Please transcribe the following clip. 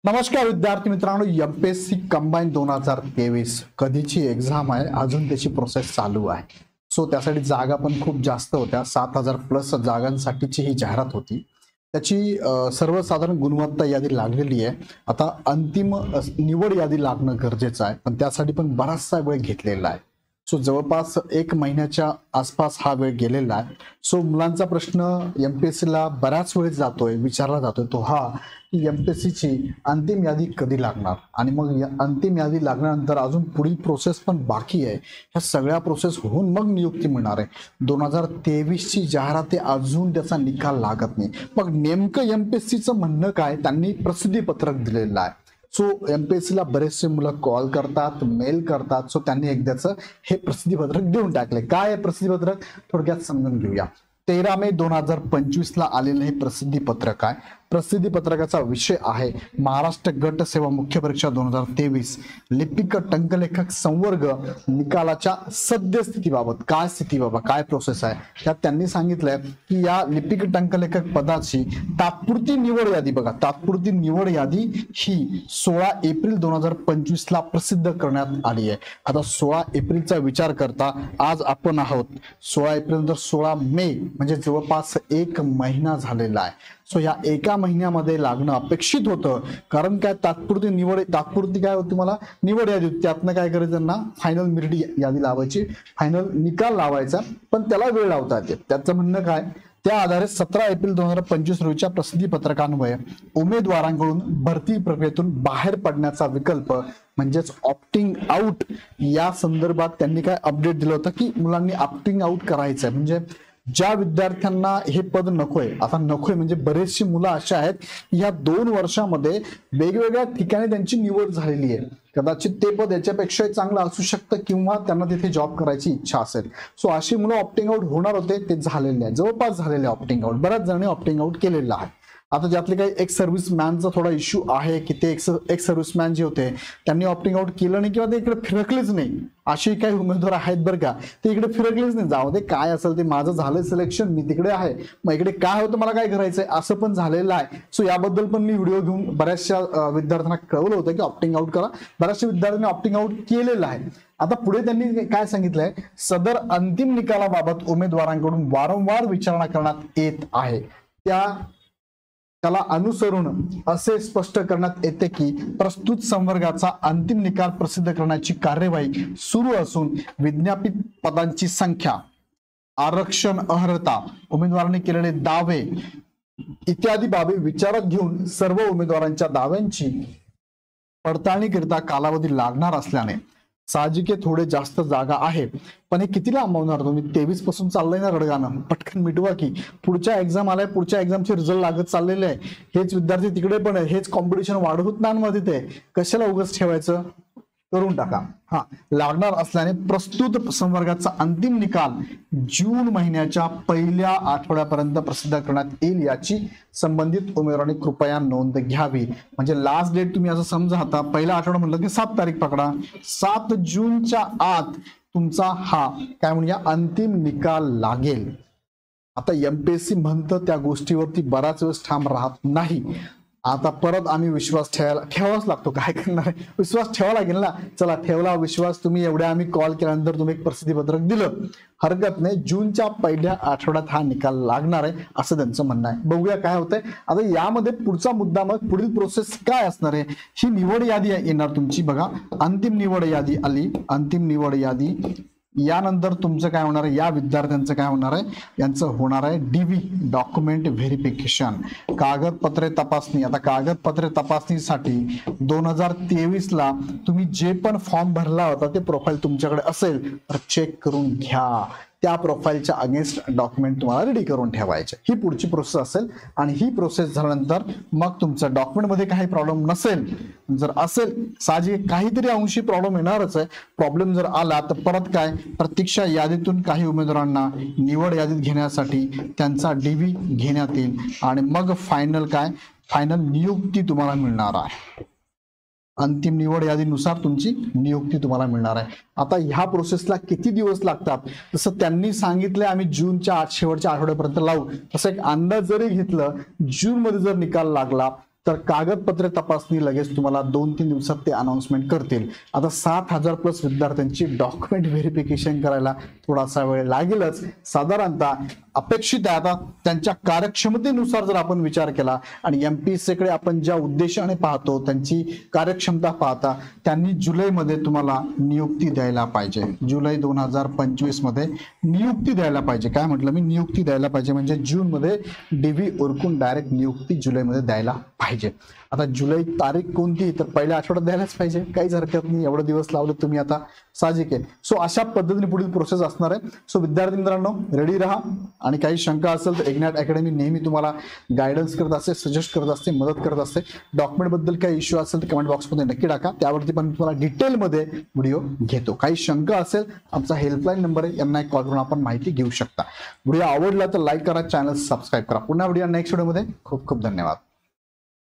नमस्कार विद्यार्थी मित्रांनो, एमपीएससी कंबाईन 2023 कधीची एक्झाम आहे, अजून त्याची प्रोसेस चालू आहे. सो त्यासाठी जागा पण खूप जास्त होत्या. 7,000 प्लस जागांसाठीची ही जाहिरात होती. त्याची सर्वसाधारण गुणवत्ता यादी लागलेली आहे. आता अंतिम निवड यादी लागणं गरजेचं आहे, पण त्यासाठी पण बराचसा वेळ घेतलेला आहे. सो जवळपास 1 महिन्याच्या आसपास हा वेळ गेलेला आहे. सो मुलांचा प्रश्न एमपीएससीला बऱ्याच वेळ जातोय, विचारला जातोय तो हा की एमपीएससीची अंतिम यादी कधी लागणार, आणि मग अंतिम यादी लागल्यानंतर अजून पुढील प्रोसेस पण बाकी आहे. ह्या सगळ्या प्रोसेस होऊन मग नियुक्ती मिळणार आहे. 2023ची जाहिरात आहे, अजून त्याचा निकाल लागत नाही. मग नेमकं एमपीएससीचं म्हणणं काय, त्यांनी प्रसिद्धी पत्रक दिलेलं आहे. सो एमपीएससीला बरेचसे मुलं कॉल करतात, मेल करतात. सो त्यांनी एकदाचं हे प्रसिद्धी पत्रक देऊन टाकले. काय आहे प्रसिद्धी पत्रक, थोडक्यात समजून घेऊया. 13 मे 2025ला आलेलं हे प्रसिद्धी पत्रक आहे. प्रसिद्धी पत्रकाचा विषय आहे महाराष्ट्र गट सेवा मुख्य परीक्षा 2023 लिपिक टंकलेखक संवर्ग निकालाच्या सद्यस्थितीबाबत. काय स्थिती बाबा, काय प्रोसेस आहे, त्यात त्यांनी सांगितलंय की या लिपिक टंकलेखक पदाची तात्पुरती निवड यादी, बघा तात्पुरती निवड यादी ही 16 एप्रिल 2025ला प्रसिद्ध करण्यात आली आहे. आता 16 एप्रिलचा विचार करता आज आपण आहोत 16 एप्रिल नंतर 16 मे, म्हणजे जवळपास 1 महिना झालेला आहे. सो या 1 महिन्यामध्ये लागणं अपेक्षित होतं. कारण काय, तात्पुरती काय होती, मला निवड यादी होती, त्यातनं काय करायचं, त्यांना फायनल मेरिट यादी लावायची, फायनल निकाल लावायचा, पण त्याला वेळ लावता येते. त्याचं म्हणणं काय, त्या आधारे 17 एप्रिल 2025 रोजीच्या प्रसिद्धी पत्रकान्वये उमेदवारांकडून भरती प्रक्रियेतून बाहेर पडण्याचा विकल्प म्हणजेच ऑप्टिंग आउट या संदर्भात त्यांनी काय अपडेट दिलं होतं की मुलांनी ऑप्टिंग आउट करायचं आहे. म्हणजे ज्या विद्यार्थ्यांना हे पद नकोय, आता नकोय म्हणजे बरेचशी मुलं अशा आहेत की ह्या 2 वर्षामध्ये वेगवेगळ्या ठिकाणी त्यांची निवड झालेली आहे. कदाचित ते पद याच्यापेक्षा चांगलं असू शकतं किंवा त्यांना तिथे जॉब करायची इच्छा असेल. सो अशी मुलं ऑप्टिंग आउट होणार होते, ते झालेले आहे, जवळपास झालेले ऑप्टिंग आउट. बऱ्याच जणांनी ऑप्टिंग आउट केलेलं आहे. आता ज्यातले काही एक्स सर्व्हिसमॅनचा थोडा इश्यू आहे की ते एक्स सर्व्हिसमॅन जे होते त्यांनी ऑप्टिंग आउट केलं नाही किंवा ते इकडे फिरकलेच नाही. अशी काही उमेदवार आहेत बरं का, ते इकडे फिरकलेच नाही. जाऊ दे काय असेल ते, माझं झालं सिलेक्शन, मी तिकडे आहे, मग इकडे काय होतं मला काय करायचंय, असं पण झालेलं आहे. सो याबद्दल पण मी व्हिडिओ घेऊन बऱ्याचशा विद्यार्थ्यांना कळवलं होतं की ऑप्टिंग आउट करा. बऱ्याचशा विद्यार्थ्यांनी ऑप्टिंग आउट केलेलं आहे. आता पुढे त्यांनी काय सांगितलंय, सदर अंतिम निकालाबाबत उमेदवारांकडून वारंवार विचारणा करण्यात येत आहे. त्याला अनुसरून असे स्पष्ट करण्यात येते की प्रस्तुत संवर्गाचा अंतिम निकाल प्रसिद्ध करण्याची कार्यवाही सुरू असून विज्ञापित पदांची संख्या, आरक्षण अर्हता, उमेदवारांनी केलेले दावे इत्यादी बाबी विचारात घेऊन सर्व उमेदवारांच्या दाव्यांची पडताळणी करिता कालावधी लागणार असल्याने साहजिक थोडे जास्त जागा आहे. पण हे किती लांबवणार तुम्ही, 23 पासून चाललंय ना रडगाणं, पटकन मिटवा की. पुढच्या एक्झाम आलाय, पुढच्या एक्झामचे रिझल्ट लागत चाललेले आहे, हेच विद्यार्थी तिकडे पण आहे, हेच कॉम्पिटिशन वाढवत ना मध्ये, ते कशाला उगाच ठेवायचं, करून टाका. लागणार असल्याने प्रस्तुत संवर्गाचा अंतिम निकाल जून महिन्याच्या पहिल्या आठवड्यापर्यंत प्रसिद्ध करण्यात येईल याची संबंधित उमेदवारांनी कृपया नोंद घ्यावी. म्हणजे लास्ट डेट तुम्ही असं समजा, आता पहिला आठवडा म्हणलं की 7 तारीख पकडा, 7 जूनच्या आत तुमचा हा काय म्हणूया अंतिम निकाल लागेल. आता एमपीएससी म्हणतं त्या गोष्टीवरती बराच वेळ ठाम राहत नाही. आता परत आम्ही विश्वास ठेवावाच लागतो, काय करणार आहे, विश्वास ठेवावा लागेल ना. चला ठेवला विश्वास, तुम्ही एवढ्या आम्ही कॉल केल्यानंतर तुम्ही एक प्रसिद्धी पत्रक दिलं, हरकत नाही, जूनच्या पहिल्या आठवड्यात हा निकाल लागणार आहे असं त्यांचं म्हणणं आहे. बघूया काय होतंय. आता यामध्ये पुढचा मुद्दा, मग पुढील प्रोसेस काय असणार आहे, ही निवड यादी येणार तुमची. बघा अंतिम निवड यादी आली, अंतिम निवड यादी. यानंतर तुमचं काय होणार आहे, या विद्यार्थ्यांचं काय होणार आहे, यांचं होणार आहे डीव्ही डॉक्युमेंट व्हेरिफिकेशन, कागदपत्रे तपासणी. आता कागदपत्रे तपासणीसाठी 2023ला तुम्ही जे पण फॉर्म भरला होता ते प्रोफाईल तुमच्याकडे असेल तर चेक करून घ्या. त्या प्रोफाईलच्या अगेन्स्ट डॉक्युमेंट तुम्हाला रेडी करून ठेवायचे. ही पुढची प्रोसेस असेल. आणि ही प्रोसेस झाल्यानंतर मग तुमचं डॉक्युमेंटमध्ये काही प्रॉब्लेम नसेल, जर असेल साहजिक काहीतरी अंशी प्रॉब्लेम येणारच आहे. प्रॉब्लेम जर आला तर परत काय, प्रतीक्षा यादीतून काही उमेदवारांना निवड यादीत घेण्यासाठी त्यांचा डीव्ही घेण्यात येईल आणि मग फायनल काय, फायनल नियुक्ती तुम्हाला मिळणार आहे. अंतिम निवड यादीनुसार तुमची नियुक्ती तुम्हाला मिळणार आहे. आता ह्या प्रोसेसला किती दिवस लागतात, तसं त्यांनी सांगितलं आम्ही जूनच्या शेवटच्या आठवड्यापर्यंत लावू. तसं एक अंदाज जरी घेतलं, जून मध्ये जर निकाल लागला तर कागदपत्रे तपासणी लगेच तुम्हाला 2-3 दिवसात ते अनाउन्समेंट करतील. आता 7,000 प्लस विद्यार्थ्यांची डॉक्युमेंट व्हेरिफिकेशन करायला थोडासा वेळ लागेलच साधारणतः अपेक्षित आहे. आता त्यांच्या कार्यक्षमतेनुसार जर आपण विचार केला आणि एमपीएससीकडे आपण ज्या उद्देशाने पाहतो त्यांची कार्यक्षमता पाहता त्यांनी जुलैमध्ये तुम्हाला नियुक्ती द्यायला पाहिजे. जुलै 2025 मध्ये नियुक्ती द्यायला पाहिजे. काय म्हटलं मी, नियुक्ती द्यायला पाहिजे म्हणजे जून मध्ये डीव्ही उरकून डायरेक्ट नियुक्ती जुलैमध्ये द्यायला पाहिजे. आता जुलै तारीख कोणती, तर पहिल्या आठवड्यात द्यायलाच पाहिजे. काहीच हरकत नाही, एवढे दिवस लावले तुम्ही आता साहजिक आहे. सो अशा पद्धतीने पुढील प्रोसेस असणार आहे. सो विद्यार्थी मित्रांनो रेडी राहा आणि काही शंका असेल तर इग्नाइट अकॅडमी नेहमी तुम्हाला गायडन्स करत असते, सजेस्ट करत असते, मदत करत असते. डॉक्युमेंट बद्दल काही इश्यू असेल तर कमेंट बॉक्समध्ये नक्की टाका, त्यावरती पण तुम्हाला डिटेलमध्ये व्हिडिओ घेतो. काही शंका असेल आमचा हेल्पलाईन नंबर आहे, यांना एक कॉल करून आपण माहिती घेऊ शकता. व्हिडिओ आवडला तर लाईक करा, चॅनल सबस्क्राईब करा. पुन्हा व्हिडिओ नेक्स्ट व्हिडिओमध्ये. खूप खूप धन्यवाद.